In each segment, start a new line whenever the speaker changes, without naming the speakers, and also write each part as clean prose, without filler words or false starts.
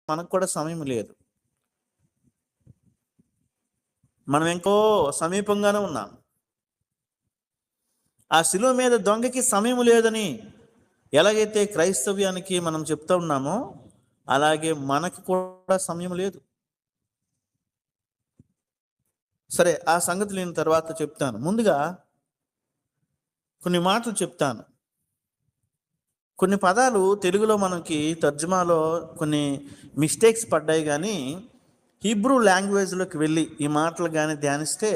మనకు కూడా సమయం లేదు. మనం ఇంకో సమీపంగానే ఉన్నాం. ఆ శిలువ మీద దొంగకి సమయం లేదని ఎలాగైతే క్రైస్తవ్యానికి మనం చెప్తా ఉన్నామో, అలాగే మనకి కూడా సమయం లేదు. సరే, ఆ సంగతి నేను తర్వాత చెప్తాను. ముందుగా కొన్ని మాటలు చెప్తాను. కొన్ని పదాలు తెలుగులో మనకి తర్జుమాలో కొన్ని మిస్టేక్స్ పడ్డాయి, కానీ హీబ్రూ లాంగ్వేజ్లోకి వెళ్ళి ఈ మాటలు కానీ ధ్యానిస్తే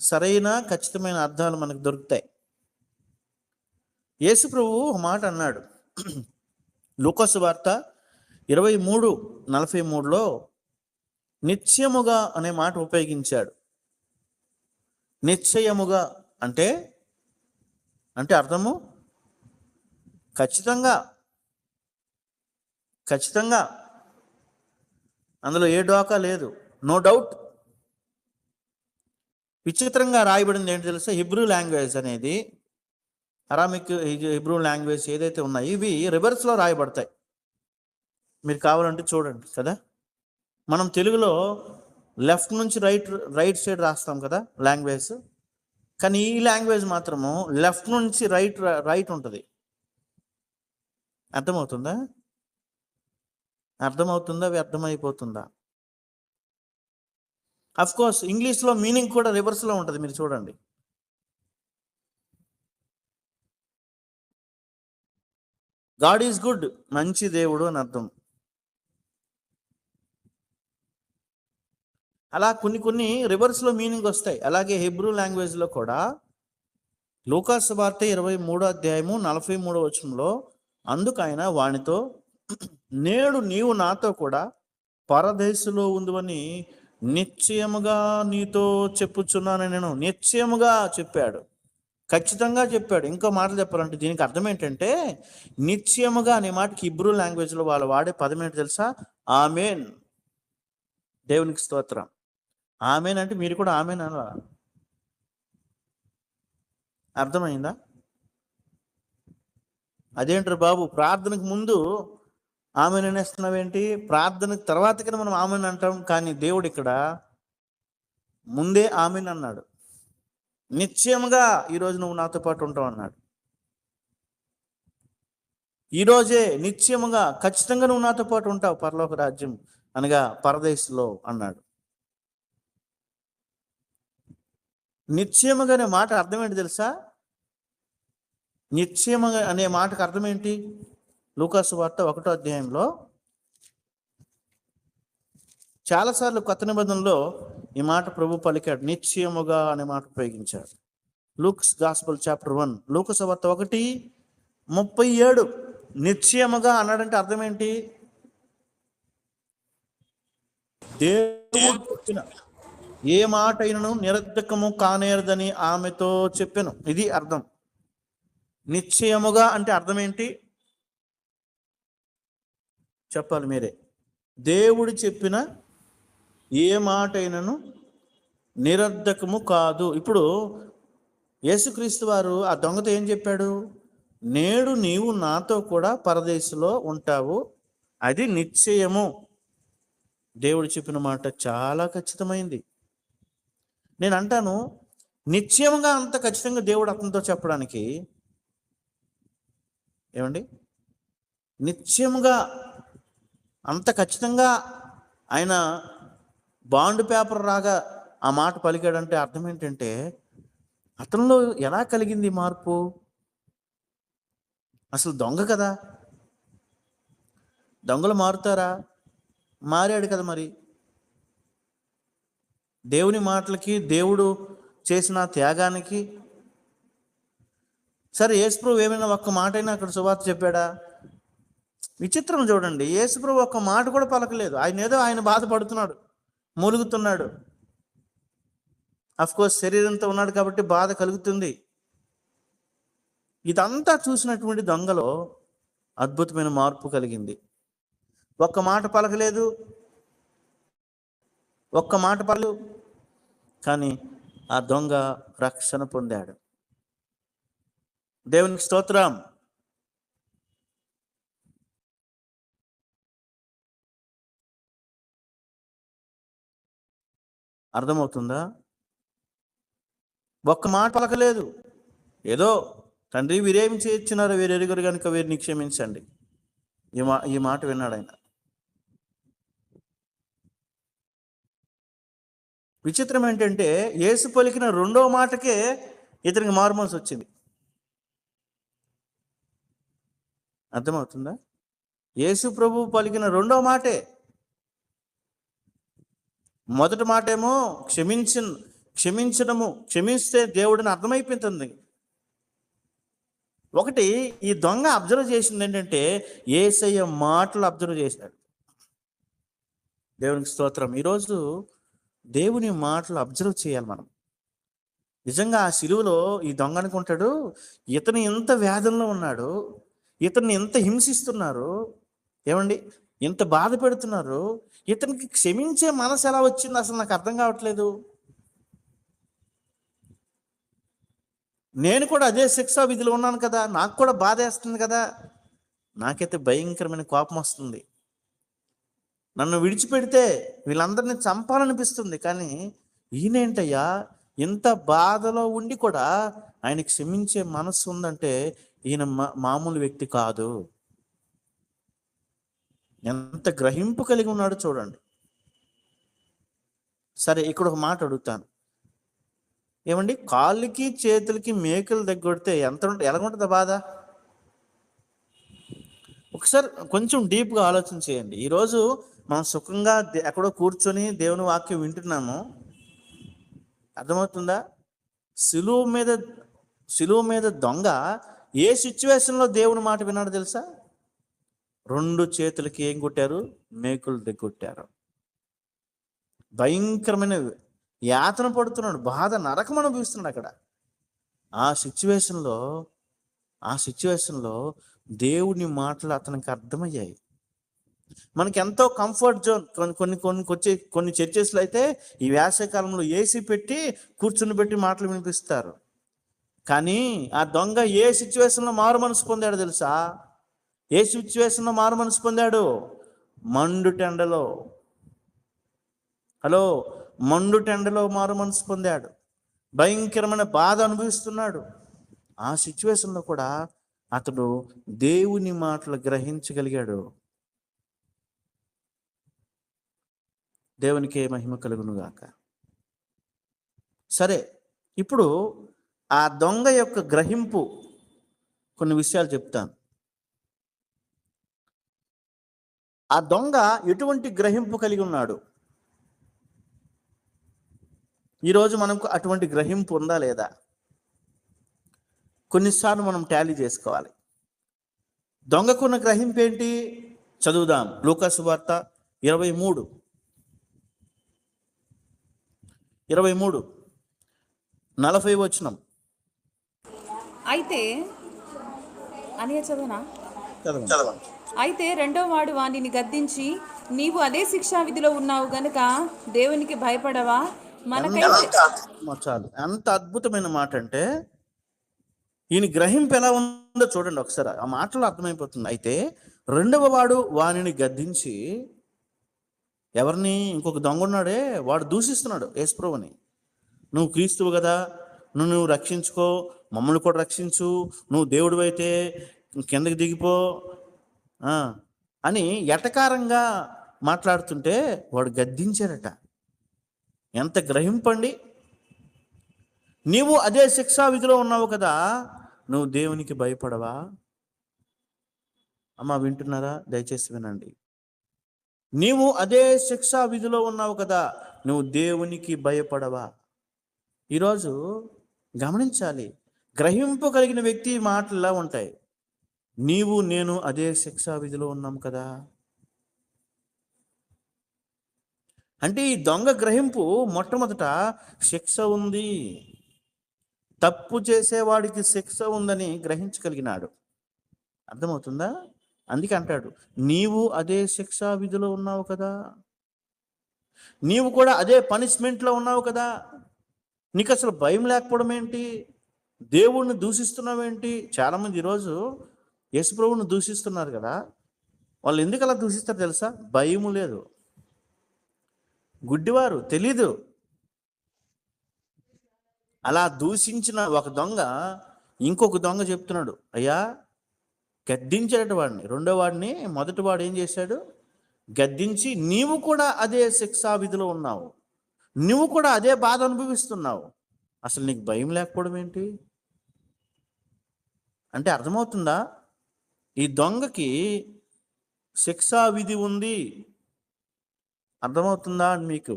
సరైన ఖచ్చితమైన అర్థాలు మనకు దొరుకుతాయి. యేసు ప్రభువు ఒక మాట అన్నాడు. లూకాసు వార్త 23:43లో నిత్యముగా అనే మాట ఉపయోగించాడు. నిశ్చయముగా అంటే అర్థము ఖచ్చితంగా, ఖచ్చితంగా, అందులో ఏ డోకా లేదు, నో డౌట్. విచిత్రంగా రాయబడింది ఏంటి తెలుసా? హిబ్రూ లాంగ్వేజ్ అనేది, అరామిక్ హిబ్రూ లాంగ్వేజ్ ఏదైతే ఉన్నాయో ఇవి రివర్స్లో రాయబడతాయి. మీరు కావాలంటే చూడండి కదా. మనం తెలుగులో లెఫ్ట్ నుంచి రైట్ సైడ్ రాస్తాం కదా లాంగ్వేజ్, కానీ ఈ లాంగ్వేజ్ మాత్రము లెఫ్ట్ నుంచి రైట్ ఉంటుంది. అర్థమవుతుందా? వ్యర్థమైపోతుందా? అఫ్ కోర్స్ ఇంగ్లీష్లో మీనింగ్ కూడా రివర్స్లో ఉంటుంది. మీరు చూడండి. గాడ్ ఈజ్ గుడ్, మంచి దేవుడు అని అర్థం. అలా కొన్ని రివర్స్లో మీనింగ్ వస్తాయి. అలాగే హెబ్రూ లాంగ్వేజ్లో కూడా లూకాసు వార్త 23:43 అందుకు ఆయన వానితో, నేడు నీవు నాతో కూడా పరదేశంలో ఉందని నిశ్చయముగా నీతో చెప్పుచున్నాను. నేను నిశ్చయముగా చెప్పాడు, ఖచ్చితంగా చెప్పాడు. ఇంకో మాటలు చెప్పాలంటే దీనికి అర్థం ఏంటంటే, నిశ్చయముగా అనే మాటకి హిబ్రూ లాంగ్వేజ్లో వాళ్ళు వాడే పదం ఏంటి తెలుసా? ఆమెన్. దేవునికి స్తోత్రం. ఆమెన్ అంటే మీరు కూడా ఆమెన్ అనాలా? అర్థమైందా? అదేంటారు బాబు, ప్రార్థనకు ముందు ఆమెన్ అనేస్తున్నావేంటి? ప్రార్థనకు తర్వాత కదా మనం ఆమెన్ అంటాం. కానీ దేవుడు ఇక్కడ ముందే ఆమెన్ అన్నాడు. నిశ్చయముగా ఈరోజు నువ్వు నాతో పాటు ఉంటావు అన్నాడు. ఈరోజే నిశ్చయముగా ఖచ్చితంగా నువ్వు నాతో పాటు ఉంటావు పరలోక రాజ్యం అనగా పరదేశంలో అన్నాడు. నిశ్చయముగా అనే మాట అర్థం ఏంటి తెలుసా? నిశ్చయముగా అనే మాటకు అర్థం ఏంటి? లూకాసు వార్త 1వ అధ్యాయంలో చాలాసార్లు కొత్త నిబంధనలో ఈ మాట ప్రభు పలికాడు. నిశ్చయముగా అనే మాట ఉపయోగించాడు. లూక్స్ గాస్పల్ చాప్టర్ 1, లూకాసు వార్త 1:37 నిశ్చయముగా అన్నాడంటే అర్థం ఏంటి? దేవుడు చెప్పిన ఏ మాట అయినను నిరర్ధకము కానేరదని ఆమెతో చెప్పాను. ఇది అర్థం. నిశ్చయముగా అంటే అర్థం ఏంటి చెప్పాలి మీరే. దేవుడు చెప్పిన ఏ మాట అయినను నిరర్ధకము కాదు. ఇప్పుడు యేసుక్రీస్తు వారు ఆ దొంగతో ఏం చెప్పాడు? నేడు నీవు నాతో కూడా పరదేశంలో ఉంటావు, అది నిశ్చయము. దేవుడు చెప్పిన మాట చాలా ఖచ్చితమైంది. నేను అంటాను, నిశ్చయముగా అంత ఖచ్చితంగా దేవుడు అతనితో చెప్పడానికి ఏమండి, నిశ్చయముగా అంత ఖచ్చితంగా ఆయన బాండ్ పేపర్ రాగా ఆ మాట పలికాడంటే అర్థం ఏంటంటే, అతనిలో ఎలా కలిగింది మార్పు? అసలు దొంగ కదా, దొంగలు మారుతారా? మారాడు కదా. మరి దేవుని మాటలకి, దేవుడు చేసిన త్యాగానికి. సరే, యేసుప్రభు ఏమైనా ఒక్క మాట అయినా అక్కడ సువార్త చెప్పాడా? విచిత్రం చూడండి, యేసుప్రభు ఒక్క మాట కూడా పలకలేదు. ఆయన బాధపడుతున్నాడు, మూలుగుతున్నాడు. అఫ్కోర్స్ శరీరంతో ఉన్నాడు కాబట్టి బాధ కలుగుతుంది. ఇదంతా చూసినటువంటి దొంగలో అద్భుతమైన మార్పు కలిగింది. ఒక్క మాట పలకలేదు, కానీ ఆ దొంగ రక్షణ పొందాడు. దేవునికి స్తోత్రం. అర్థమవుతుందా? ఒక్క మాట పలకలేదు. ఏదో తండ్రి వీరేమి చేయించున్నారో వీరెరుగరు కనుక వీరిని క్షమించండి. ఈ మాట విన్నాడు ఆయన. విచిత్రం ఏంటంటే యేసు పలికిన రెండో మాటకే ఇతనికి మారుమనసు వచ్చింది. అర్థమవుతుందా? యేసు ప్రభు పలికిన రెండో మాటే. మొదటి మాటేమో క్షమిస్తే దేవుడిని అర్థమైపోతుంది. ఒకటి ఈ దొంగ అబ్జర్వ్ చేసింది ఏంటంటే యేసయ్య మాటలు అబ్జర్వ్ చేశాడు. దేవునికి స్తోత్రం. ఈరోజు దేవుని మాటలు అబ్జర్వ్ చేయాలి మనం. నిజంగా ఆ సిలువలో ఈ దొంగ అనుకుంటాడు, ఇతను ఎంత వేదనలో ఉన్నాడు, ఇతన్ని ఎంత హింసిస్తున్నారు, ఏమండి ఎంత బాధ పెడుతున్నారు, ఇతనికి క్షమించే మనసు ఎలా వచ్చింది అసలు నాకు అర్థం కావట్లేదు. నేను కూడా అదే శిక్షా విధిలో ఉన్నాను కదా, నాకు కూడా బాధ వేస్తుంది కదా. నాకైతే భయంకరమైన కోపం వస్తుంది. నన్ను విడిచిపెడితే వీళ్ళందరినీ చంపాలనిపిస్తుంది. కానీ ఈయనేంటయ్యా ఇంత బాధలో ఉండి కూడా ఆయన క్షమించే మనస్సు ఉందంటే ఈయన మామూలు వ్యక్తి కాదు. ఎంత గ్రహింపు కలిగి ఉన్నాడో చూడండి. సరే, ఇక్కడ ఒక మాట అడుగుతాను. ఏమండి, కాళ్ళకి చేతులకి మేకలు దగ్గొడితే ఎలా ఉంటుంది బాధ? ఒకసారి కొంచెం డీప్గా ఆలోచన చేయండి. ఈరోజు మనం సుఖంగా ఎక్కడో కూర్చొని దేవుని వాక్యం వింటున్నాము. అర్థమవుతుందా? సిలువ మీద దొంగ ఏ సిచ్యువేషన్లో దేవుని మాట విన్నాడు తెలుసా? 2 చేతులకి ఏం కొట్టారు? మేకులు దిగొట్టారు. భయంకరమైన యాతన పడుతున్నాడు, బాధ నరకం అనుభవిస్తున్నాడు అక్కడ. ఆ సిచ్యువేషన్లో దేవుని మాటలు అతనికి అర్థమయ్యాయి. మనకి ఎంతో కంఫర్ట్ జోన్. కొన్ని చర్చెస్లో అయితే ఈ వేసవికాలంలో ఏసీ పెట్టి కూర్చుని పెట్టి మాటలు వినిపిస్తారు. కానీ ఆ దొంగ ఏ సిచ్యువేషన్లో మారు మనసు పొందాడు తెలుసా? ఏ సిచ్యువేషన్లో మారు మనసు పొందాడు? మండుటెండలో. మండుటెండలో మారు మనసు పొందాడు. భయంకరమైన బాధ అనుభవిస్తున్నాడు. ఆ సిచ్యువేషన్లో కూడా అతడు దేవుని మాటలు గ్రహించగలిగాడు. దేవునికే మహిమ కలుగును గాక. సరే, ఇప్పుడు ఆ దొంగ యొక్క గ్రహింపు కొన్ని విషయాలు చెప్తాను. ఆ దొంగ ఎటువంటి గ్రహింపు కలిగి ఉన్నాడు? ఈరోజు మనకు అటువంటి గ్రహింపు ఉందా లేదా? కొన్నిసార్లు మనం టాలీ చేసుకోవాలి. దొంగకున్న గ్రహింపు ఏంటి? చదువుదాం. లూకా సువార్త 23:40 వచనం.
అయితే
చదవండి.
అయితే రెండో వాడు వానిని గద్దించి, నీవు అదే శిక్షా విధిలో ఉన్నావు గనుక దేవునికి భయపడవా? మనకైతే
చాలు. ఎంత అద్భుతమైన మాట అంటే, ఈయన గ్రహింపు ఎలా ఉందో చూడండి ఒకసారి. ఆ మాటలో అర్థమైపోతుంది. అయితే రెండవ వాడు వానిని గద్దించి, ఎవరిని? ఇంకొక దొంగ ఉన్నాడే, వాడు దూషిస్తున్నాడు యేసుప్రభుని. నువ్వు క్రీస్తువు కదా, నువ్వు రక్షించుకో, మమ్మల్ని కూడా రక్షించు, నువ్వు దేవుడు అయితే కిందకి దిగిపో అని ఎటకారంగా మాట్లాడుతుంటే వాడు గద్దించారట. ఎంత గ్రహింపండి! నీవు అదే శిక్షా విధిలో ఉన్నావు కదా, నువ్వు దేవునికి భయపడవా? అమ్మ వింటున్నారా? దయచేసి వినండి. నీవు అదే శిక్షా విధిలో ఉన్నావు కదా, నువ్వు దేవునికి భయపడవా? ఈరోజు గమనించాలి, గ్రహింపు కలిగిన వ్యక్తి మాటలు ఉంటాయి. నీవు నేను అదే శిక్షా విధిలో ఉన్నాం కదా. అంటే ఈ దొంగ గ్రహింపు మొట్టమొదట శిక్ష ఉంది, తప్పు చేసేవాడికి శిక్ష ఉందని గ్రహించగలిగినాడు. అర్థమవుతుందా? అందుకే అంటాడు, నీవు అదే శిక్షా విధిలో ఉన్నావు కదా, నీవు కూడా అదే పనిష్మెంట్లో ఉన్నావు కదా. నీకు అసలు భయం లేకపోవడం ఏంటి? దేవుణ్ణి దూషిస్తున్నావేంటి? చాలామంది ఈరోజు యేసుప్రభువుని దూషిస్తున్నారు కదా. వాళ్ళు ఎందుకు అలా దూషిస్తారు తెలుసా? భయము లేదు, గుడ్డివారు, తెలీదు. అలా దూషించిన ఒక దొంగ ఇంకొక దొంగ చెప్తున్నాడు, అయ్యా గద్దించాడు వాడిని. రెండో వాడిని మొదటి వాడు ఏం చేశాడు? గద్దించి, నీవు కూడా అదే శిక్షా విధిలో ఉన్నావు, నువ్వు కూడా అదే బాధ అనుభవిస్తున్నావు, అసలు నీకు భయం లేకపోవడం ఏంటి అంటే అర్థమవుతుందా? ఈ దొంగకి శిక్షా విధి ఉంది. అర్థమవుతుందా మీకు?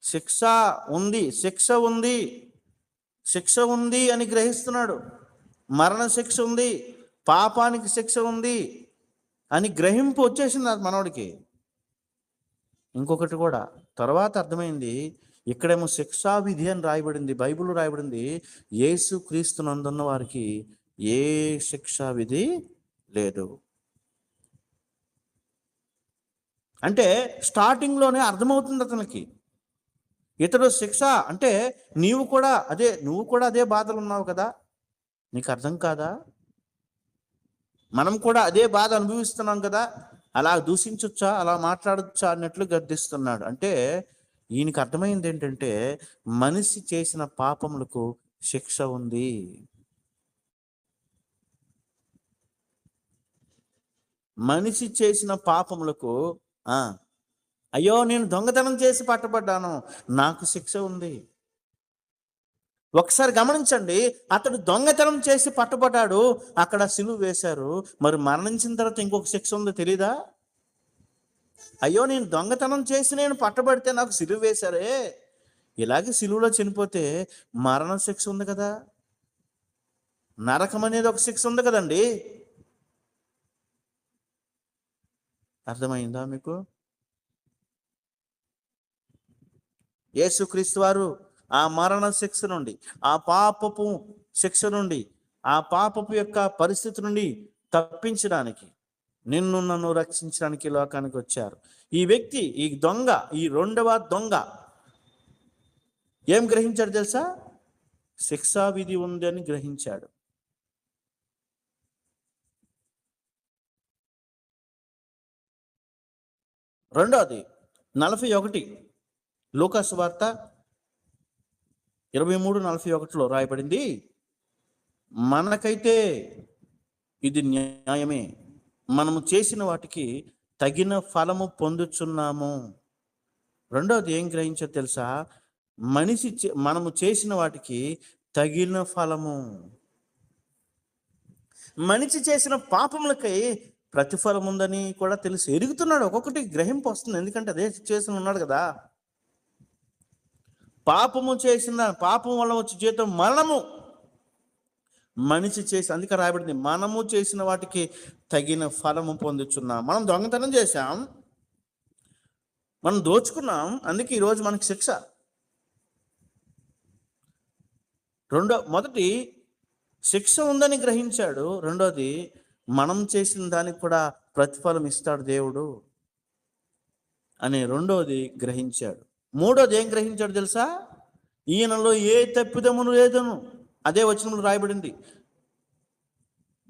శిక్ష ఉంది, శిక్ష ఉంది, శిక్ష ఉంది అని గ్రహిస్తున్నాడు. మరణ శిక్ష ఉంది, పాపానికి శిక్ష ఉంది అని గ్రహింపు వచ్చేసింది అది మనోడికి. ఇంకొకటి కూడా తర్వాత అర్థమైంది, ఇక్కడేమో శిక్షా విధి అని రాయబడింది, బైబిల్ రాయబడింది. యేసు క్రీస్తునందున్న వారికి ఏ శిక్షా విధి లేదు. అంటే స్టార్టింగ్లోనే అర్థమవుతుంది అతనికి, ఇతడు శిక్ష అంటే నువ్వు కూడా అదే బాధలు ఉన్నావు కదా, నీకు అర్థం కాదా? మనం కూడా అదే బాధ అనుభవిస్తున్నాం కదా, అలా దూషించొచ్చా, అలా మాట్లాడొచ్చా అన్నట్లు గద్దిస్తున్నాడు. అంటే ఈయనకి అర్థమైంది ఏంటంటే మనిషి చేసిన పాపములకు శిక్ష ఉంది. మనిషి చేసిన పాపములకు అయ్యో నేను దొంగతనం చేసి పట్టబడ్డాను, నాకు శిక్ష ఉంది. ఒకసారి గమనించండి, అతడు దొంగతనం చేసి పట్టబడ్డాడు, అక్కడ సిలువ వేశారు. మరి మరణించిన తర్వాత ఇంకొక శిక్ష ఉందో తెలీదా? అయ్యో నేను దొంగతనం చేసి నేను పట్టబడితే నాకు సిలువ వేశారే, ఇలాగే సిలువలో చనిపోతే మరణ శిక్ష ఉంది కదా, నరకం అనేది ఒక శిక్ష ఉంది కదండి. అర్థమైందా మీకు? యేసుక్రీస్తు వారు ఆ మరణ శిక్ష నుండి, ఆ పాపపు శిక్ష నుండి, ఆ పాపపు యొక్క పరిస్థితి నుండి తప్పించడానికి, నిన్ను నన్ను రక్షించడానికి లోకానికి వచ్చారు. ఈ వ్యక్తి, ఈ దొంగ, ఈ రెండవ దొంగ ఏం గ్రహించాడు తెలుసా? శిక్షా విధి ఉంది అని గ్రహించాడు. రెండవది 41 లూకాసు వార్త 23:41 రాయబడింది, మనకైతే ఇది న్యాయమే, మనము చేసిన వాటికి తగిన ఫలము పొందుచున్నాము. రెండవది ఏం గ్రహించారు తెలుసా? మనము చేసిన వాటికి తగిన ఫలము. మనిషి చేసిన పాపములకై ప్రతిఫలం ఉందని కూడా తెలిసి ఎరుగుతున్నాడు. ఒక్కొక్కటి గ్రహింపు వస్తుంది, ఎందుకంటే అదే సిచ్యువేషన్ ఉన్నాడు కదా. పాపం వల్ల వచ్చే జీతం మరణము. మనిషి చేసి, అందుకే రాయబడింది, మనము చేసిన వాటికి తగిన ఫలము పొందుచున్నాం. మనం దొంగతనం చేశాం, మనం దోచుకున్నాం, అందుకే ఈరోజు మనకి శిక్ష. మొదటి శిక్ష ఉందని గ్రహించాడు. రెండోది మనం చేసిన దానికి కూడా ప్రతిఫలం ఇస్తాడు దేవుడు అని రెండోది గ్రహించాడు. మూడోది ఏం గ్రహించాడు తెలుసా? ఈయనలో ఏ తప్పిదమును లేదను. అదే వచనంలో రాయబడింది,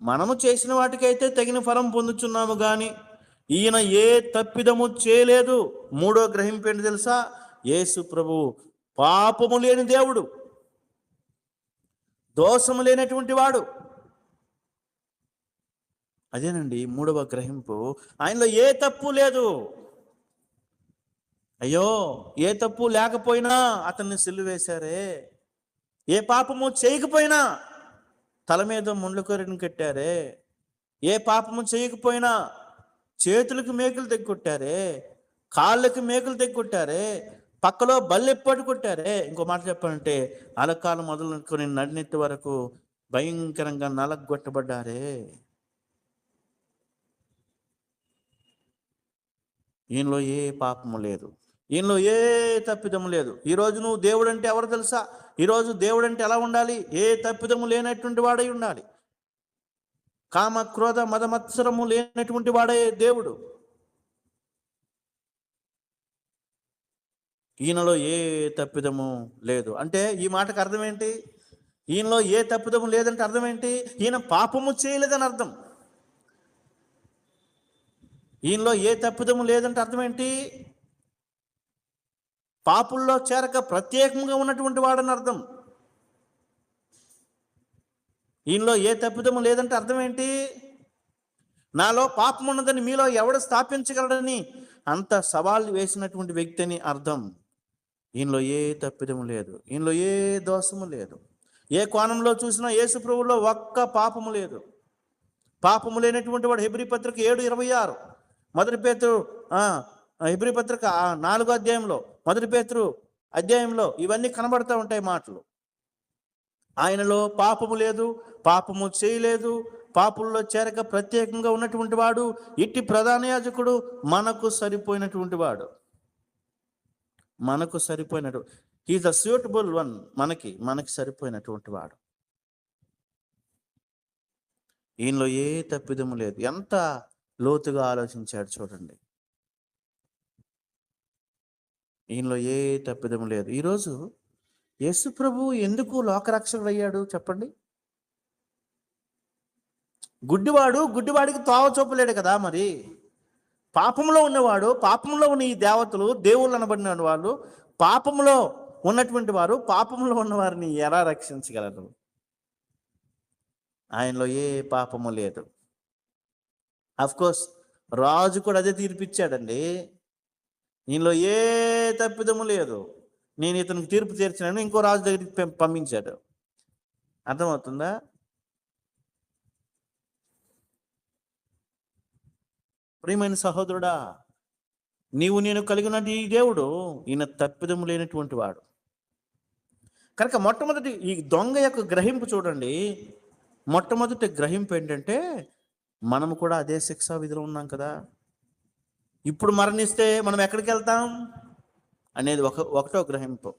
మనము చేసిన వాటికైతే తగిన ఫలం పొందుచున్నాము కానీ ఈయన ఏ తప్పిదము చేయలేదు. మూడో గ్రహింపు ఏంటి తెలుసా? యేసు ప్రభువు పాపము లేని దేవుడు, దోషము లేనటువంటి వాడు. అదేనండి మూడవ గ్రహింపు. ఆయనలో ఏ తప్పు లేదు. అయ్యో ఏ తప్పు లేకపోయినా అతన్ని సిలువ వేశారే, ఏ పాపము చేయకపోయినా తల మీద ముండ్లకొరని కట్టారే, ఏ పాపము చేయకపోయినా చేతులకు మేకులు తెగొట్టారే, కాళ్ళకి మేకులు తెగొట్టారే, పక్కలో బల్లెప్పటి కొట్టారే. ఇంకో మాట చెప్పాలంటే అలకాలు మొదలుకొని నడినెత్తి వరకు భయంకరంగా నలగొట్టబడ్డారే. ఈయనలో ఏ పాపము లేదు, ఈయనలో ఏ తప్పిదము లేదు. ఈరోజు నువ్వు దేవుడు అంటే ఎవరు తెలుసా? ఈరోజు దేవుడు అంటే ఎలా ఉండాలి? ఏ తప్పిదము లేనటువంటి వాడై ఉండాలి. కామ క్రోధ మదమత్సరము లేనటువంటి వాడే దేవుడు. ఈయనలో ఏ తప్పిదము లేదు అంటే ఈ మాటకు అర్థం ఏంటి? ఈయనలో ఏ తప్పిదము లేదంటే అర్థం ఏంటి? ఈయన పాపము చేయలేదని అర్థం. ఈయనలో ఏ తప్పిదము లేదంటే అర్థం ఏంటి? పాపుల్లో చేరక ప్రత్యేకంగా ఉన్నటువంటి వాడని అర్థం. ఈయనలో ఏ తప్పిదము లేదంటే అర్థం ఏంటి? నాలో పాపం ఉన్నదని మీలో ఎవడు స్థాపించగలడని అంత సవాల్ వేసినటువంటి వ్యక్తి అని అర్థం. ఈయనలో ఏ తప్పిదము లేదు, ఈయనలో ఏ దోషము లేదు. ఏ కోణంలో చూసినా యేసు ప్రభువులో ఒక్క పాపము లేదు. పాపము లేనటువంటి వాడు హెబ్రీ పత్రిక 7:26, మొదటి పేతురు హెబ్రీ పత్రిక 4వ అధ్యాయంలో, మొదటి పేతురు అధ్యాయంలో ఇవన్నీ కనబడుతూ ఉంటాయి మాటలు. ఆయనలో పాపము లేదు, పాపము చేయలేదు, పాపుల్లో చేరక ప్రత్యేకంగా ఉన్నటువంటి వాడు, ఇట్టి ప్రధాన యాజకుడు మనకు సరిపోయినటువంటి వాడు. మనకు సరిపోయినట్టు హీఈస్ ద సూటబుల్ వన్. మనకి సరిపోయినటువంటి వాడు. ఈయనలో ఏ తప్పిదము లేదు. ఎంత లోతుగా ఆలోచించాడు చూడండి. ఈయనలో ఏ తప్పిదము లేదు. ఈరోజు యేసు ప్రభు ఎందుకు లోకరక్షకుడు అయ్యాడు చెప్పండి? గుడ్డివాడికి తోవ చూపలేడు కదా. మరి పాపంలో ఉన్నవాడు, పాపంలో ఉన్న ఈ దేవతలు, దేవుళ్ళు అనబడిన వాళ్ళు, పాపంలో ఉన్నటువంటి వారు, పాపంలో ఉన్నవారిని ఎలా రక్షించగలరు? ఆయనలో ఏ పాపము లేదు. కోర్స్ రాజు కూడా అదే తీర్పిచ్చాడండి. ఈయనలో ఏ తప్పిదము లేదు, నేను ఇతనికి తీర్పు తీర్చినాను, ఇంకో రాజు దగ్గరికి పంపించాడు. అర్థమవుతుందా? ప్రియమైన సహోదరుడా, నీవు నేను కలిగిన ఈ దేవుడు, ఈయన తప్పిదము లేనటువంటి వాడు. కనుక మొట్టమొదటి ఈ దొంగ యొక్క గ్రహింపు చూడండి. మొట్టమొదటి గ్రహింపు ఏంటంటే, మనము కూడా అదే శిక్షా విధిలో ఉన్నాం కదా. ఇప్పుడు మరణిస్తే మనం ఎక్కడికి వెళ్తాం అనేది ఒకటో గ్రహింపు.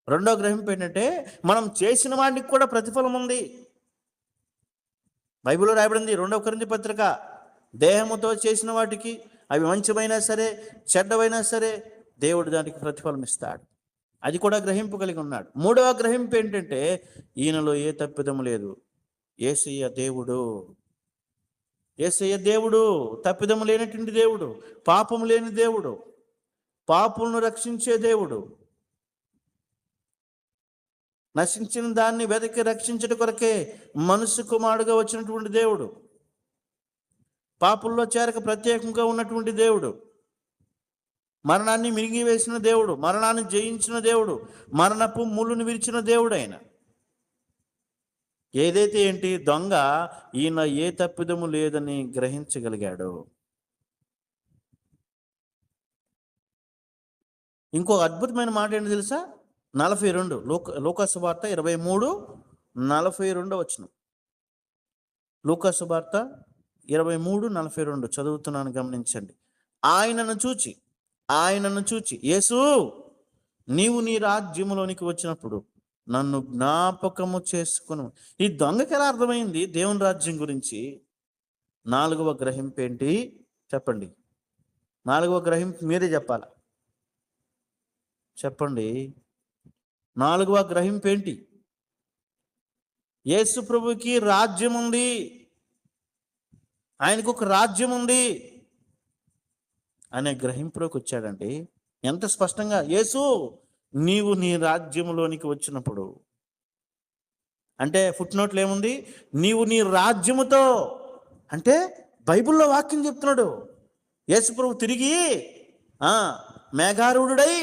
రెండో గ్రహింపు ఏంటంటే, మనం చేసిన వాడికి కూడా ప్రతిఫలం ఉంది. బైబిల్లో రాయబడింది 2 కొరింథీ పత్రిక, దేహముతో చేసిన వాటికి, అవి మంచివైనా సరే చెడ్డవైనా సరే, దేవుడు దానికి ప్రతిఫలం ఇస్తాడు. అది కూడా గ్రహింపు కలిగి ఉన్నాడు. మూడవ గ్రహింపు ఏంటంటే, ఈయనలో ఏ తప్పిదము లేదు. యేసయ్య దేవుడు, తప్పిదము లేనటువంటి దేవుడు, పాపము లేని దేవుడు, పాపులను రక్షించే దేవుడు, నశించిన దాన్ని వెతికి రక్షించట కొరకే మనుష్య కుమారుడుగా వచ్చినటువంటి దేవుడు, పాపుల్లో చేరక ప్రత్యేకంగా ఉన్నటువంటి దేవుడు, మరణాన్ని మింగివేసిన దేవుడు, మరణాన్ని జయించిన దేవుడు, మరణపు ముళ్ళును విరిచిన దేవుడు ఆయన. ఏదైతే ఏంటి, దొంగ ఈయన ఏ తప్పిదము లేదని గ్రహించగలిగాడు. ఇంకో అద్భుతమైన మాట ఏంటి తెలుసా? 42 లూకాసు వార్త 23:42 లూకాసు వార్త 23:42 చదువుతున్నాను, గమనించండి. ఆయనను చూచి యేసు, నీవు నీ రాజ్యములోనికి వచ్చినప్పుడు నన్ను జ్ఞాపకము చేసుకును. ఈ దొంగకి ఎలా అర్థమైంది దేవుని రాజ్యం గురించి? 4వ గ్రహింపు ఏంటి చెప్పండి? 4వ గ్రహింపు మీరే చెప్పాలి, చెప్పండి. 4వ గ్రహింపు ఏంటి? యేసు ప్రభుకి రాజ్యం ఉంది, ఆయనకు ఒక రాజ్యం ఉంది అనే గ్రహింపులోకి వచ్చాడండి. ఎంత స్పష్టంగా, యేసు నీవు నీ రాజ్యంలోనికి వచ్చినప్పుడు అంటే ఫుట్నోట్లు ఏముంది? నీవు నీ రాజ్యముతో, అంటే బైబిల్లో వాక్యం చెప్తున్నాడు. యేసు ప్రభు తిరిగి మేఘారూఢుడై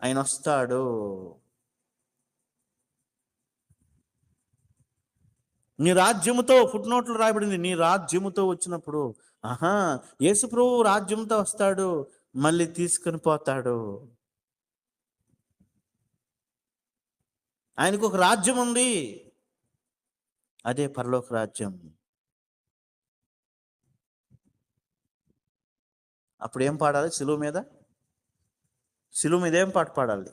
ఆయన వస్తాడు. నీ రాజ్యముతో, ఫుట్నోట్లు రాయబడింది, నీ రాజ్యముతో వచ్చినప్పుడు యేసు ప్రభు రాజ్యంతో వస్తాడు, మళ్ళీ తీసుకొని పోతాడు. ఆయనకు ఒక రాజ్యం ఉంది, అదే పరలోక రాజ్యం. అప్పుడు ఏం పాడాలి? శిలువ మీద ఏం పాట పాడాలి?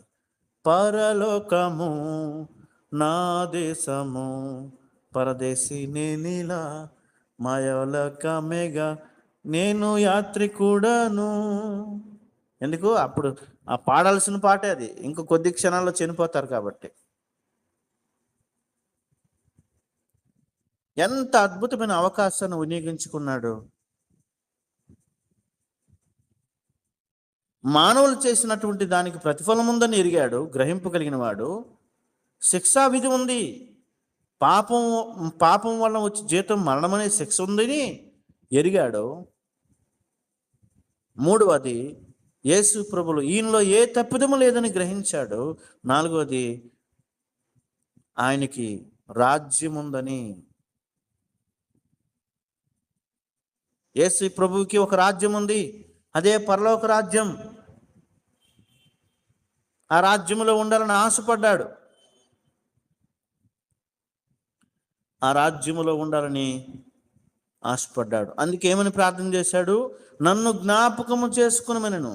పరలోకము నా దేశము, పరదేశి నేనిలా, మాయలోకమేగా నేను యాత్రికుడను. ఎందుకు? అప్పుడు పాడాల్సిన పాటే అది. ఇంకో కొద్ది క్షణాల్లో చనిపోతారు కాబట్టి. ఎంత అద్భుతమైన అవకాశాన్ని వినియోగించుకున్నాడు. మానవులు చేసినటువంటి దానికి ప్రతిఫలం ఉందని ఎరిగాడు గ్రహింపు కలిగిన వాడు. శిక్షా విధి ఉంది, పాపం పాపం వలన వచ్చి జీతం మరణమనే శిక్ష ఉందని ఎరిగాడు. మూడవది, యేసు ప్రభులు ఈయనలో ఏ తప్పిదము లేదని గ్రహించాడు. నాలుగవది, ఆయనకి రాజ్యం ఉందని. యేసు ప్రభువుకి ఒక రాజ్యం ఉంది, అదే పరలోక రాజ్యం. ఆ రాజ్యంలో ఉండాలని ఆశపడ్డాడు. ఆ రాజ్యములో ఉండాలని ఆశపడ్డాడు. అందుకే ఏమని ప్రార్థన చేశాడు? నన్ను జ్ఞాపకము చేసుకునమనెను.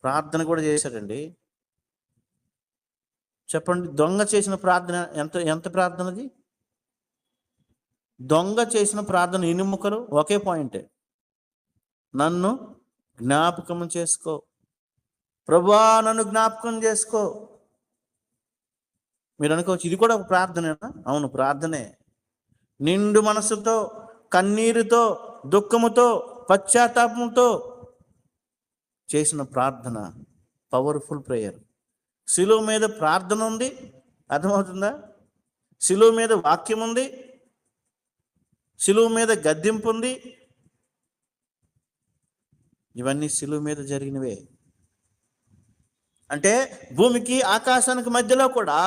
ప్రార్థన కూడా చేశాడండి. చెప్పండి, దొంగ చేసిన ప్రార్థన ఎంత ఎంత ప్రార్థన అది? దొంగ చేసిన ప్రార్థన ఎన్ని ముక్కలు? ఒకే పాయింటే, నన్ను జ్ఞాపకం చేసుకో ప్రభువా, నన్ను జ్ఞాపకం చేసుకో. మీరు అనుకోవచ్చు, ఇది కూడా ఒక ప్రార్థనేనా? అవును, ప్రార్థనే. నిండు మనసుతో, కన్నీరుతో, దుఃఖముతో, పశ్చాత్తాపంతో చేసిన ప్రార్థన పవర్ఫుల్ ప్రేయర్. శిలువ మీద ప్రార్థన ఉంది, అర్థమవుతుందా? శిలువ మీద వాక్యం ఉంది, శిలువ మీద గద్దింపు ఉంది. ఇవన్నీ శిలువ మీద జరిగినవే. అంటే భూమికి ఆకాశానికి మధ్యలో కూడా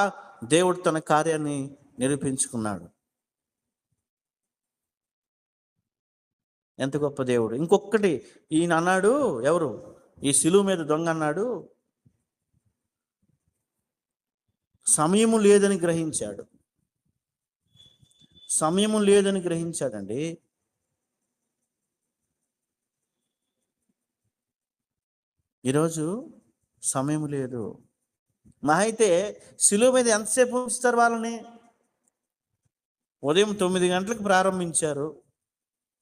దేవుడు తన కార్యాన్ని నిరూపించుకున్నాడు. ఎంత గొప్ప దేవుడు! ఇంకొకటి ఈయన అన్నాడు, ఎవరు? ఈ శిలువ మీద దొంగ అన్నాడు, సమయము లేదని గ్రహించాడు. సమయము లేదని గ్రహించాడండి. ఈరోజు సమయం లేదు. మా అయితే శిలువ మీద ఎంతసేపు ఉంచుతారు వాళ్ళని? ఉదయం 9 గంటలకు ప్రారంభించారు,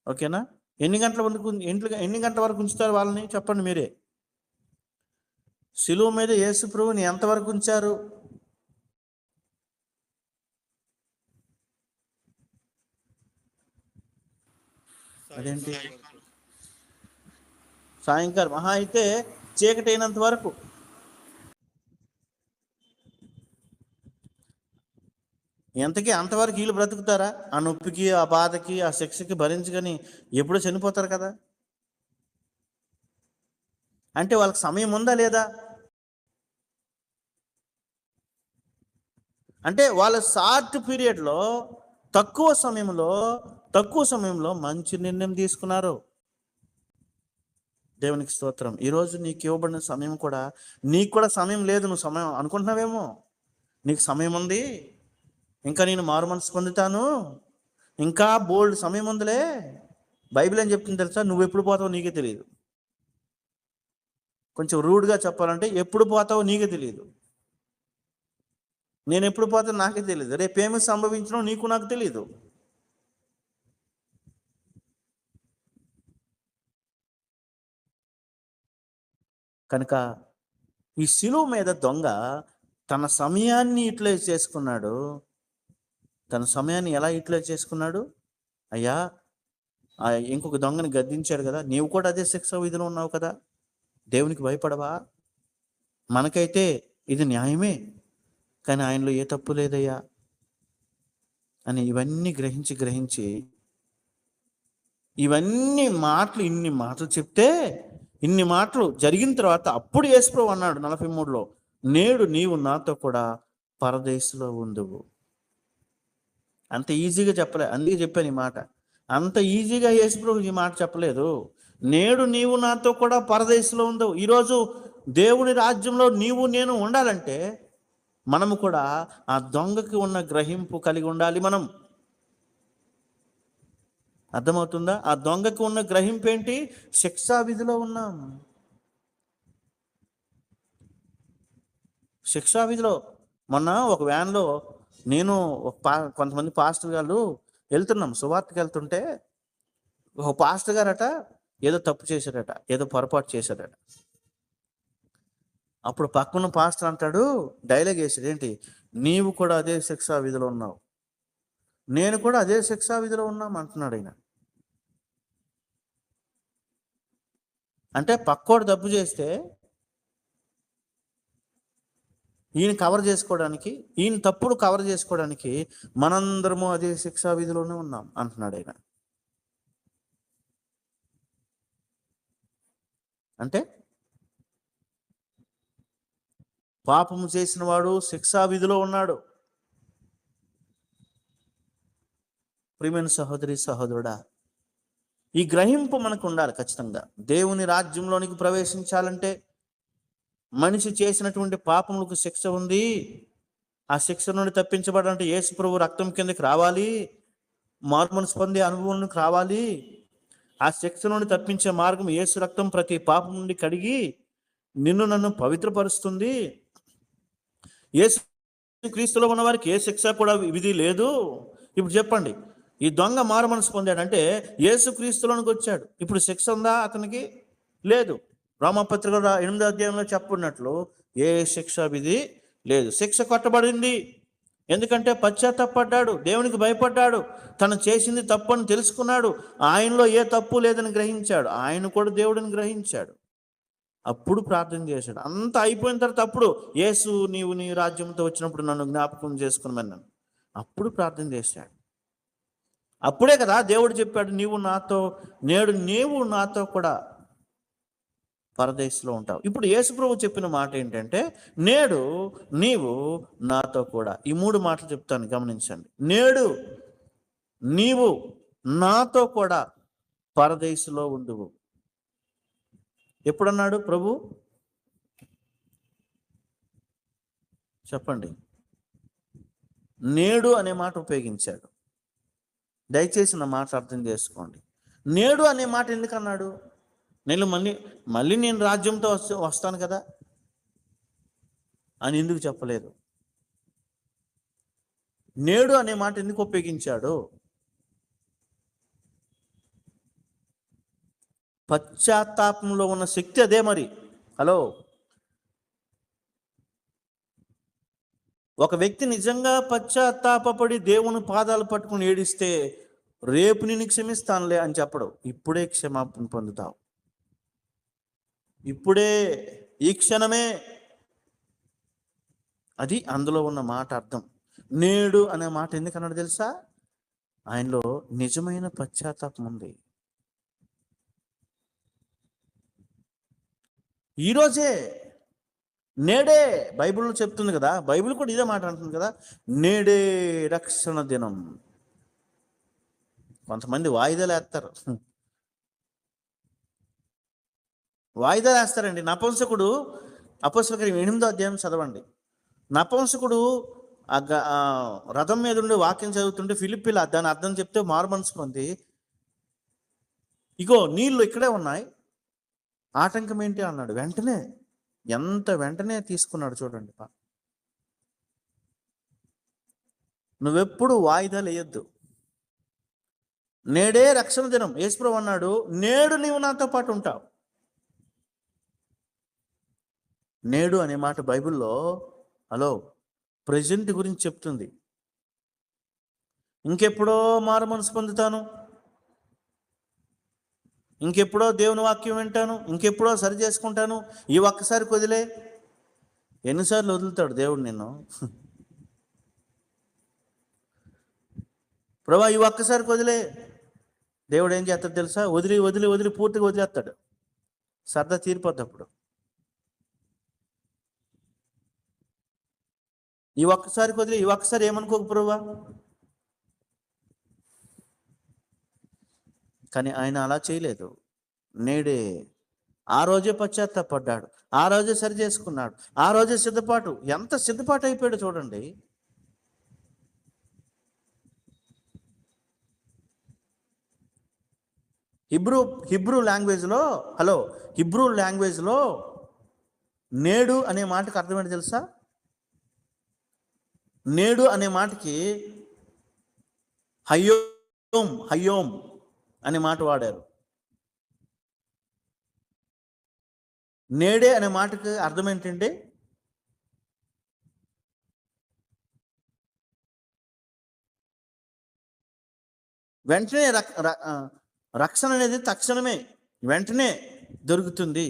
ఓకేనా? ఎన్ని గంటల వరకు ఉంచుతారు వాళ్ళని? చెప్పండి మీరే. శిలువ మీద యేసు ప్రభువుని ఎంతవరకు ఉంచారు? అదేంటి? సాయంకాలం, మహా అయితే చీకటి అయినంత వరకు. ఎంతకీ అంతవరకు వీళ్ళు బ్రతుకుతారా? ఆ నొప్పికి, ఆ బాధకి, ఆ శిక్షకి భరించగాని ఎప్పుడో చనిపోతారు కదా. అంటే వాళ్ళకి సమయం ఉందా లేదా? అంటే వాళ్ళ షార్ట్ పీరియడ్లో, తక్కువ సమయంలో మంచి నిర్ణయం తీసుకున్నారు. దేవునికి స్తోత్రం. ఈరోజు నీకు ఇవ్వబడిన సమయం కూడా, నీకు కూడా సమయం లేదు. నువ్వు సమయం అనుకుంటున్నావేమో, నీకు సమయం ఉంది, ఇంకా నేను మారు మనసు పొందుతాను, ఇంకా బోల్డ్ సమయం ఉందిలే. బైబిల్ ఏం చెప్తుంది తెలుసా? నువ్వు ఎప్పుడు పోతావో నీకే తెలియదు. కొంచెం రూడ్గా చెప్పాలంటే, ఎప్పుడు పోతావో నీకే తెలియదు. నేను ఎప్పుడు పోతానో నాకే తెలియదు. రేపేమి సంభవించినో నీకు నాకు తెలియదు. కనుక ఈ శిలువ మీద దొంగ తన సమయాన్ని యూటిలైజ్ చేసుకున్నాడు. తన సమయాన్ని ఎలా యూటిలైజ్ చేసుకున్నాడు? అయ్యా, ఇంకొక దొంగని గద్దించాడు కదా, నీవు కూడా అదే శిక్ష విధిలో ఉన్నావు కదా, దేవునికి భయపడవా? మనకైతే ఇది న్యాయమే, కానీ ఆయనలో ఏ తప్పు లేదయ్యా అని ఇవన్నీ గ్రహించి ఇన్ని మాటలు చెప్తే, ఇన్ని మాటలు జరిగిన తర్వాత అప్పుడు యేసుప్రభువు అన్నాడు 43లో, నేడు నీవు నాతో కూడా పరదేశంలో ఉందువు. అంత ఈజీగా చెప్పలే, అందుకే చెప్పాను ఈ మాట. అంత ఈజీగా యేసుప్రభువు ఈ మాట చెప్పలేదు. నేడు నీవు నాతో కూడా పరదేశంలో ఉందువు. ఈరోజు దేవుని రాజ్యంలో నీవు నేను ఉండాలంటే మనము కూడా ఆ దొంగకి ఉన్న గ్రహింపు కలిగి ఉండాలి. మనం, అర్థమవుతుందా? ఆ దొంగకి ఉన్న గ్రహింపు ఏంటి? శిక్షా విధిలో ఉన్నాం. శిక్షా విధిలో. మొన్న ఒక వ్యాన్లో నేను కొంతమంది పాస్టర్ గారు వెళ్తున్నాం, సువార్తకి వెళ్తుంటే ఒక పాస్టర్ గారట ఏదో తప్పు చేశాడట, ఏదో పొరపాటు చేశాడట. అప్పుడు పక్కన పాస్టర్ అంటాడు, డైలాగ్ వేసాడు, ఏంటి? నీవు కూడా అదే శిక్షా విధిలో ఉన్నావు, నేను కూడా అదే శిక్షా విధిలో ఉన్నాం అంటున్నాడు ఆయన. అంటే పక్కోడు తప్పు చేస్తే ఈయన కవర్ చేసుకోవడానికి, ఈయన తప్పుడు కవర్ చేసుకోవడానికి మనందరము అదే శిక్షా విధిలోనే ఉన్నాం అంటున్నాడు ఆయన. అంటే పాపము చేసిన వాడు శిక్షా విధిలో ఉన్నాడు. ప్రియమైన సహోదరి సహోదరుడా, ఈ గ్రహింపు మనకు ఉండాలి ఖచ్చితంగా. దేవుని రాజ్యంలోనికి ప్రవేశించాలంటే మనిషి చేసినటువంటి పాపములకు శిక్ష ఉంది. ఆ శిక్ష నుండి తప్పించబడాలంటే యేసు ప్రభు రక్తం కిందకి రావాలి, మారుమనసు పొందే అనుభవంలోకి రావాలి. ఆ శిక్ష నుండి తప్పించే మార్గం యేసు రక్తం ప్రతి పాపం నుండి కడిగి నిన్ను నన్ను పవిత్రపరుస్తుంది. యేసు క్రీస్తులో ఉన్న వారికి ఏ శిక్ష కూడా విధి లేదు. ఇప్పుడు చెప్పండి, ఈ దొంగ మారుమనసు పొందాడంటే యేసు క్రీస్తులోనికి వచ్చాడు. ఇప్పుడు శిక్ష ఉందా అతనికి? లేదు. రోమపత్రిక 8వ అధ్యాయంలో చెప్పున్నట్లు ఏ శిక్ష విధి లేదు. శిక్ష కొట్టబడింది. ఎందుకంటే పశ్చాత్తాపడ్డాడు, దేవునికి భయపడ్డాడు, తను చేసింది తప్పు అని తెలుసుకున్నాడు, ఆయనలో ఏ తప్పు లేదని గ్రహించాడు, ఆయన కూడా దేవుడిని గ్రహించాడు. అప్పుడు ప్రార్థన చేశాడు. అంత అయిపోయిన తర్వాత అప్పుడు యేసు నీవు నీ రాజ్యంతో వచ్చినప్పుడు నన్ను జ్ఞాపకం చేసుకున్నాను, అప్పుడు ప్రార్థన చేశాడు. అప్పుడే కదా దేవుడు చెప్పాడు, నీవు నాతో కూడా పరదేశంలో ఉంటావు. ఇప్పుడు యేసుప్రభు చెప్పిన మాట ఏంటంటే, నేడు నీవు నాతో కూడా. ఈ 3 మాటలు చెప్తాను, గమనించండి. నేడు నీవు నాతో కూడా పరదేశంలో ఉండువు. ఎప్పుడన్నాడు ప్రభు? చెప్పండి. నేడు అనే మాట ఉపయోగించాడు. దయచేసి నా మాట అర్థం చేసుకోండి. నేడు అనే మాట ఎందుకు అన్నాడు? నేను మళ్ళీ నేను రాజ్యంతో వస్తాను కదా అని ఎందుకు చెప్పలేదు? నేడు అనే మాట ఎందుకు ఉపయోగించాడు? పశ్చాత్తాపంలో ఉన్న శక్తి అదే. మరి హలో, ఒక వ్యక్తి నిజంగా పశ్చాత్తాపడి దేవుని పాదాలు పట్టుకుని ఏడిస్తే రేపు నేను క్షమిస్తానులే అని చెప్పడు. ఇప్పుడే క్షమాపణ పొందుతావు, ఇప్పుడే, ఈ క్షణమే. అది అందులో ఉన్న మాట అర్థం. నేడు అనే మాట ఎందుకన్నాడు తెలుసా? ఆయనలో నిజమైన పశ్చాత్తాపం ఉంది. ఈరోజే, నేడే. బైబిల్లో చెప్తుంది కదా, బైబిల్ కూడా ఇదే మాట అంటుంది కదా, నేడే రక్షణ దినం. కొంతమంది వాయిదాలు వేస్తారు, వాయిదాలు వేస్తారండి. నపుంసకుడు, అపోస్తలుల కార్యం 8వ అధ్యాయం చదవండి. నపుంసకుడు రథం మీద ఉండి వాక్యం చదువుతుంటే ఫిలిప్పీలో దాని అర్థం చెప్తే మారుమనసు పొంది, ఇగో నీళ్ళు ఇక్కడే ఉన్నాయి, ఆటంకం ఏంటి అన్నాడు. వెంటనే తీసుకున్నాడు. చూడండి, నువ్వెప్పుడు వాయిదాలు వేయొద్దు. నేడే రక్షణ దినం. యేసుప్రభు అన్నాడు, నేడు నీవు నాతో పాటు ఉంటావు. నేడు అనే మాట బైబిల్లో ప్రజెంట్ గురించి చెప్తుంది. ఇంకెప్పుడో మారుమనసు పొందుతాను, ఇంకెప్పుడో దేవుని వాక్యం వింటాను, ఇంకెప్పుడో సరి చేసుకుంటాను, ఈ ఒక్కసారి వదిలే. ఎన్నిసార్లు వదులుతాడు దేవుడు నిన్ను? ప్రభా ఈ ఒక్కసారి వదిలే. దేవుడు ఏం చేస్తాడు తెలుసా? వదిలి వదిలి వదిలి పూర్తిగా వదిలేస్తాడు. సరదా తీరిపోద్ది అప్పుడు. ఈ ఒక్కసారి వదిలి, ఈ ఒక్కసారి ఏమనుకోకు ప్రభువా. కానీ ఆయన అలా చేయలేదు. నేడే, ఆ రోజే పశ్చాత్తాపడ్డాడు, ఆ రోజే సరి చేసుకున్నాడు, ఆ రోజే సిద్ధపాటు. ఎంత సిద్ధపాటు అయిపోయాడు చూడండి. హిబ్రూ లాంగ్వేజ్లో నేడు అనే మాటకు అర్థమేంటి తెలుసా? నేడు అనే మాటకి హయ్యోం అనే మాట వాడారు. నేడే అనే మాటకి అర్థం ఏంటంటే వెంటనే. రక్షణ అనేది తక్షణమే, వెంటనే. దొరుకుతుంది.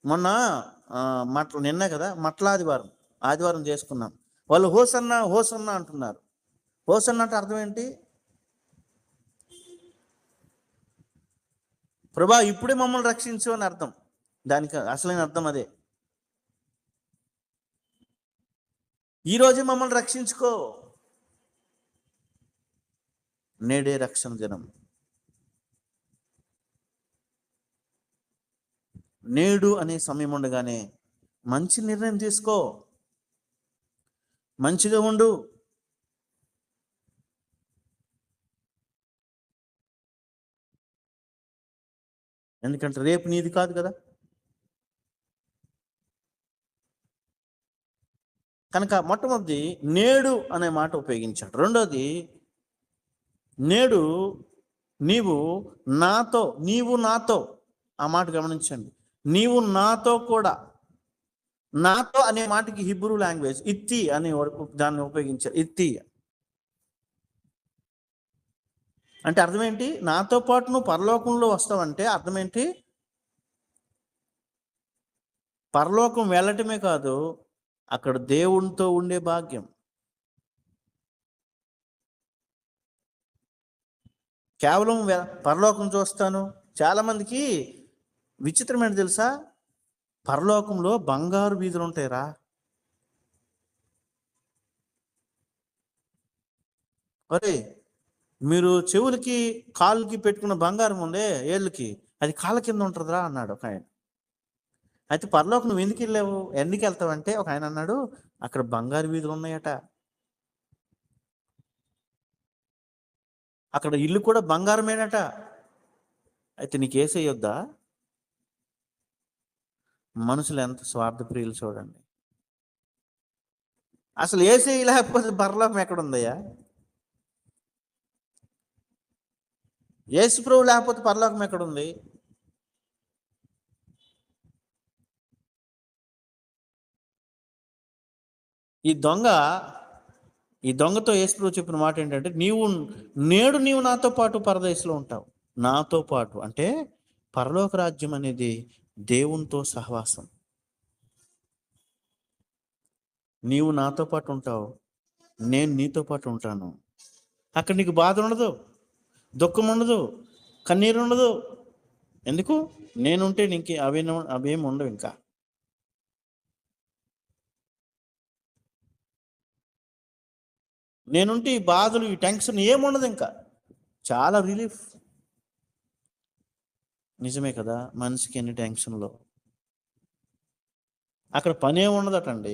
మొన్న నిన్నే కదా ఆదివారం చేసుకున్నాం. వాళ్ళు హోసన్నా హోసన్నా అంటున్నారు. హోసన్నా అంటే అర్థం ఏంటి? ప్రభా ఇప్పుడే మమ్మల్ని రక్షించు అని అర్థం. దానికి అసలైన అర్థం అదే. ఈరోజే మమ్మల్ని రక్షించుకో. నేడే రక్షణ దినం. నేడు అనే సమయం ఉండగానే మంచి నిర్ణయం తీసుకో, మంచిగా ఉండు. ఎందుకంటే రేపు నీది కాదు కదా. కనుక మొట్టమొదటి నేడు అనే మాట ఉపయోగించాడు. రెండోది నేడు నీవు నాతో, ఆ మాట గమనించండి. నీవు నాతో కూడా. నాతో అనే మాటకి హిబ్రూ లాంగ్వేజ్ ఇత్తి అని దాన్ని ఉపయోగించారు. ఇత్తి అంటే అర్థం ఏంటి? నాతో పాటు నువ్వు పరలోకంలో వస్తావంటే అర్థం ఏంటి? పరలోకం వెళ్ళటమే కాదు, అక్కడ దేవునితో ఉండే భాగ్యం. కేవలం పరలోకం చూస్తాను. చాలామందికి విచిత్రమైన తెలుసా, పరలోకంలో బంగారు వీధులు ఉంటాయిరా. అరే మీరు చెవులకి కాళ్ళకి పెట్టుకున్న బంగారం ఉందే ఏళ్ళకి, అది కాళ్ళ కింద ఉంటుందిరా అన్నాడు ఒక ఆయన. అయితే పరలోకం నువ్వు ఎందుకు వెళ్ళావు, ఎందుకు వెళ్తావంటే ఒక ఆయన అన్నాడు, అక్కడ బంగారు వీధులు ఉన్నాయట, అక్కడ ఇల్లు కూడా బంగారమేనట. అయితే నీకు ఏసేయొద్దా? మనుషులు ఎంత స్వార్థప్రియులు చూడండి. అసలు ఏసేయి లేకపోతే పరలోకం ఎక్కడుందయ్యా? యేసు ప్రభువు లేకపోతే పరలోకం ఎక్కడుంది? ఈ దొంగతో యేసు ప్రభు చెప్పిన మాట ఏంటంటే, నేడు నీవు నాతో పాటు పరదేశంలో ఉంటావు. నాతో పాటు అంటే పరలోక రాజ్యం అనేది దేవునితో సహవాసం. నీవు నాతో పాటు ఉంటావు, నేను నీతో పాటు ఉంటాను. అక్కడ నీకు బాధ ఉండదు, దుఃఖం ఉండదు, కన్నీరు ఉండదు. ఎందుకు? నేనుంటే నీకు అవేమి ఉండవు. ఇంకా నేనుంటే ఈ బాధలు, ఈ టెన్షన్ ఏముండదు. ఇంకా చాలా రిలీఫ్. నిజమే కదా, మనిషికి ఎన్ని టెన్షన్లు. అక్కడ పనే ఉండదటండి.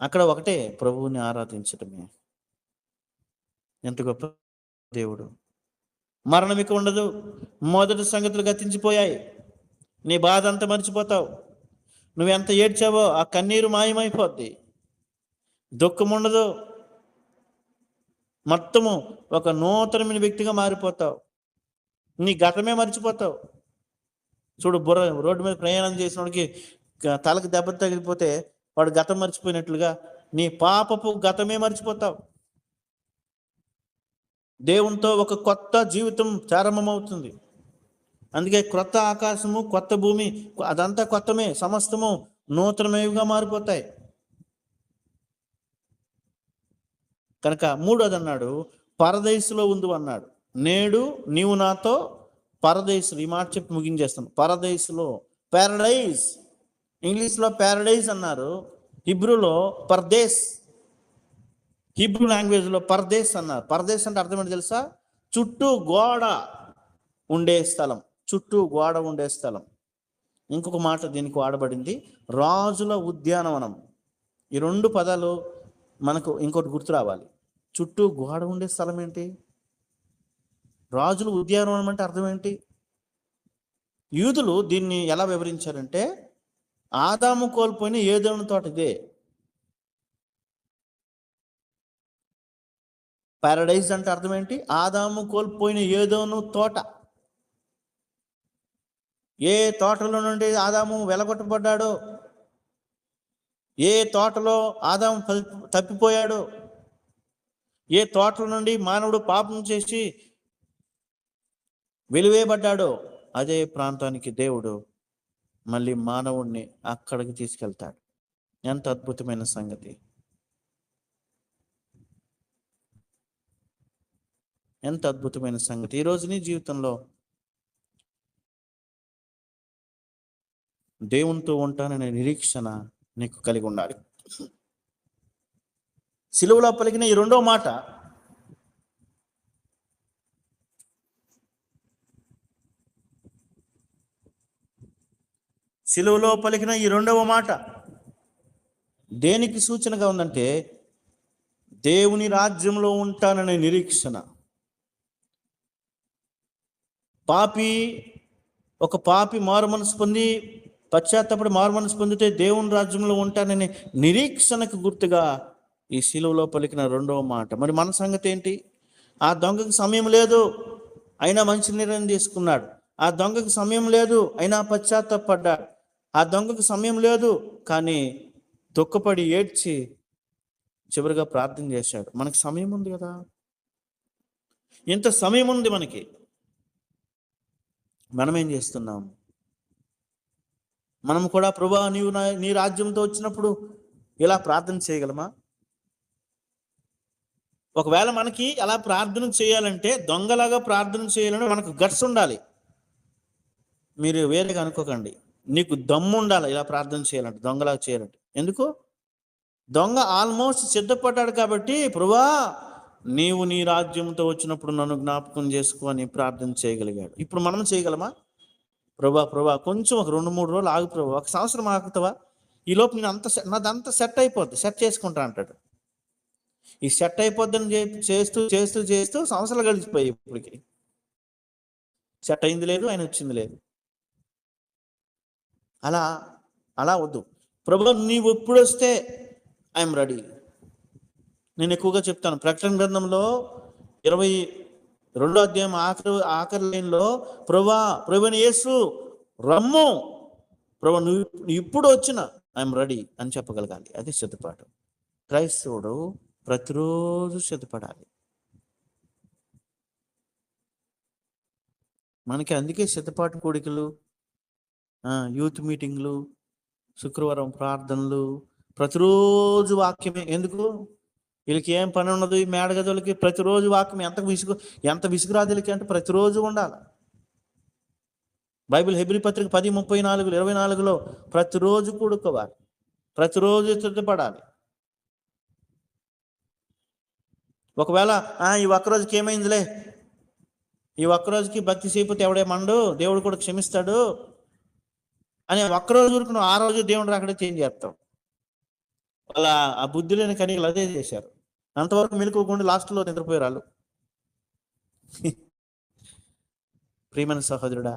అక్కడ ఒకటే, ప్రభువుని ఆరాధించటమే. ఎంత గొప్ప దేవుడు. మరణం ఇక ఉండదు. మొదటి సంగతులు గతించిపోయాయి. నీ బాధ అంతా మర్చిపోతావు. నువ్వెంత ఏడ్చావో ఆ కన్నీరు మాయమైపోద్ది. దుఃఖం ఉండదు. మొత్తము ఒక నూతనమైన వ్యక్తిగా మారిపోతావు. నీ గతమే మర్చిపోతావు. చూడు, రోడ్డు మీద ప్రయాణం చేసినోడికి తలకు దెబ్బ తగిలిపోతే వాడు గతం మర్చిపోయినట్లుగా నీ పాపపు గతమే మర్చిపోతావు. దేవునితో ఒక కొత్త జీవితం ప్రారంభమవుతుంది. అందుకే క్రొత్త ఆకాశము, కొత్త భూమి, అదంతా కొత్తమే. సమస్తము నూతనమేవిగా మారిపోతాయి. కనుక మూడోది అన్నాడు, పరదేశంలో ఉండు అన్నాడు. నేడు నీవు నాతో పరదేశులు. ఈ మాట చెప్పి ముగించేస్తాను. పరదేశంలో, ప్యారడైజ్. ఇంగ్లీష్లో ప్యారడైజ్ అన్నారు, హిబ్రూలో పర్దేశ్. హిబ్రూ లాంగ్వేజ్లో పర్దేశ్ అన్నారు. పరదేశ్ అంటే అర్థం ఏంటి తెలుసా? చుట్టూ గోడ ఉండే స్థలం. చుట్టూ గోడ ఉండే స్థలం. ఇంకొక మాట దీనికి వాడబడింది, రాజుల ఉద్యానవనం. ఈ రెండు పదాలు మనకు ఇంకోటి గుర్తు రావాలి. చుట్టూ గోడ ఉండే స్థలం ఏంటి? రాజుల ఉద్యానవనం అంటే అర్థం ఏంటి? యూదులు దీన్ని ఎలా వివరించారంటే, ఆదాము కోల్పోయిన ఏదోను తోట ఇదే. పారడైజ్ అంటే అర్థం ఏంటి? ఆదాము కోల్పోయిన ఏదోను తోట. ఏ తోటలో నుండి ఆదాము వెలగొట్టబడ్డాడో, ఏ తోటలో ఆదాము తప్పిపోయాడో, ఏ తోటల నుండి మానవుడు పాపం చేసి వెలివేయబడ్డాడో అదే ప్రాంతానికి దేవుడు మళ్ళీ మానవుణ్ణి అక్కడికి తీసుకెళ్తాడు. ఎంత అద్భుతమైన సంగతి! ఎంత అద్భుతమైన సంగతి! ఈరోజు నీ జీవితంలో దేవునితో ఉంటాననే నిరీక్షణ నీకు కలిగి ఉండాలి. సిలువలో పలికిన ఈ రెండో మాట సిలువలో పలికిన ఈ రెండవ మాట దేనికి సూచనగా ఉందంటే, దేవుని రాజ్యంలో ఉంటాననే నిరీక్షణ. ఒక పాపి మారు మనసు పొంది పశ్చాత్తాపడి మారు మనసు పొందితే దేవుని రాజ్యంలో ఉంటాననే నిరీక్షణకు గుర్తుగా ఈ సిలువలో పలికిన రెండవ మాట. మరి మన సంగతి ఏంటి? ఆ దొంగకి సమయం లేదు, అయినా మంచి నిర్ణయం తీసుకున్నాడు. ఆ దొంగకి సమయం లేదు, అయినా పశ్చాత్తాపడ్డాడు. ఆ దొంగకు సమయం లేదు, కానీ దుఃఖపడి ఏడ్చి చివరిగా ప్రార్థన చేశాడు. మనకి సమయం ఉంది కదా, ఇంత సమయం ఉంది మనకి. మనం ఏం చేస్తున్నాం? మనం కూడా ప్రభువా నీవు నీ రాజ్యంతో వచ్చినప్పుడు ఇలా ప్రార్థన చేయగలమా? ఒకవేళ మనకి అలా ప్రార్థన చేయాలంటే, దొంగలాగా ప్రార్థన చేయాలంటే మనకు గట్స్ ఉండాలి. మీరు వేరేగా అనుకోకండి. నీకు దమ్ము ఉండాలి ఇలా ప్రార్థన చేయాలంటే, దొంగలాగా చేయాలంటే. ఎందుకు? దొంగ ఆల్మోస్ట్ సిద్ధపడ్డాడు కాబట్టి, ప్రభువా నీవు నీ రాజ్యంతో వచ్చినప్పుడు నన్ను జ్ఞాపకం చేసుకో అని ప్రార్థన చేయగలిగాడు. ఇప్పుడు మనం చేయగలమా? ప్రభా కొంచెం ఒక 2-3 రోజులు ఆగు ప్రభా, 1 సంవత్సరం ఆగుతావా? ఈ లోపు నేను నాదంతా సెట్ అయిపోద్ది, సెట్ చేసుకుంటా అంటాడు. ఈ సెట్ అయిపోద్దని చేస్తూ చేస్తూ చేస్తూ సంవత్సరాలు గడిచిపోయాయి. ఇప్పటికి సెట్ అయింది లేదు, ఆయన వచ్చింది లేదు. అలా వద్దు. ప్రభు నీవు ఎప్పుడు వస్తే ఐఎమ్ రెడీ. నేను ఎక్కువగా చెప్తాను, ప్రకటన గ్రంథంలో 22వ అధ్యాయం ఆఖరి లైన్లో ప్రభుని యేసు రమ్ము, ప్రభు నువ్వు ఇప్పుడు వచ్చిన ఐఎమ్ రెడీ అని చెప్పగలగాలి. అది సిద్ధపాటు. క్రైస్తవుడు ప్రతిరోజు సిద్ధపడాలి. మనకి అందుకే సిద్ధపాటు కూడికలు, యూత్ మీటింగ్లు, శుక్రవారం ప్రార్థనలు, ప్రతిరోజు వాక్యమే. ఎందుకు? వీళ్ళకి ఏం పని ఉండదు ఈ మేడగదులకి. ప్రతిరోజు వాక్యం. ఎంత విసుగురాదులకి అంటే ప్రతిరోజు ఉండాలి. బైబిల్ హెబ్రీ పత్రిక 10:34-24లో ప్రతిరోజు కూడుకోవాలి, ప్రతిరోజు సిద్ధపడాలి. ఒకవేళ ఈ ఒక్కరోజుకి ఏమైందిలే, ఈ ఒక్కరోజుకి భక్తి చేయకపోతే ఎవడేమండు, దేవుడు కూడా క్షమిస్తాడు అని ఒక్కరోజు ఊరుకుని ఆ రోజు దేవుడు రాకడే చేంజ్ చేస్తాం. వాళ్ళ ఆ బుద్ధి లేని కనీలు అదే చేశారు. అంతవరకు మెలుకోకుండా లాస్ట్లో నిద్రపోయారు వాళ్ళు. ప్రియమైన సహోదరుడా,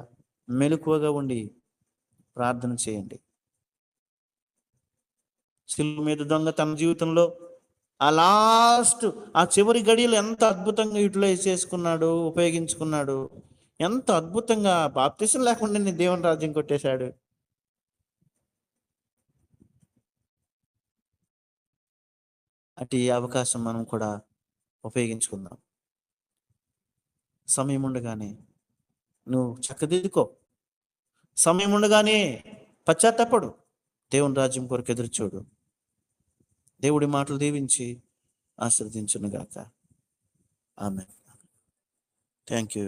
మెలకువగా ఉండి ప్రార్థన చేయండి. సిలువ మీద దొంగ తన జీవితంలో ఆ చివరి గడియలు ఎంత అద్భుతంగా యూటిలైజ్ చేసుకున్నాడు, ఉపయోగించుకున్నాడు. ఎంత అద్భుతంగా బాప్తిసం లేకుండా దేవుని రాజ్యం కొట్టేశాడు. అటు అవకాశం మనం కూడా ఉపయోగించుకుందాం. సమయం ఉండగానే నువ్వు చక్కదిద్దుకో, సమయం ఉండగానే పశ్చాత్తాపడు, దేవుని రాజ్యం కొరకు ఎదురు చూడు. దేవుడి మాటలు దీవించి ఆశీర్వదించునుగాక. ఆమేన్. Thank you.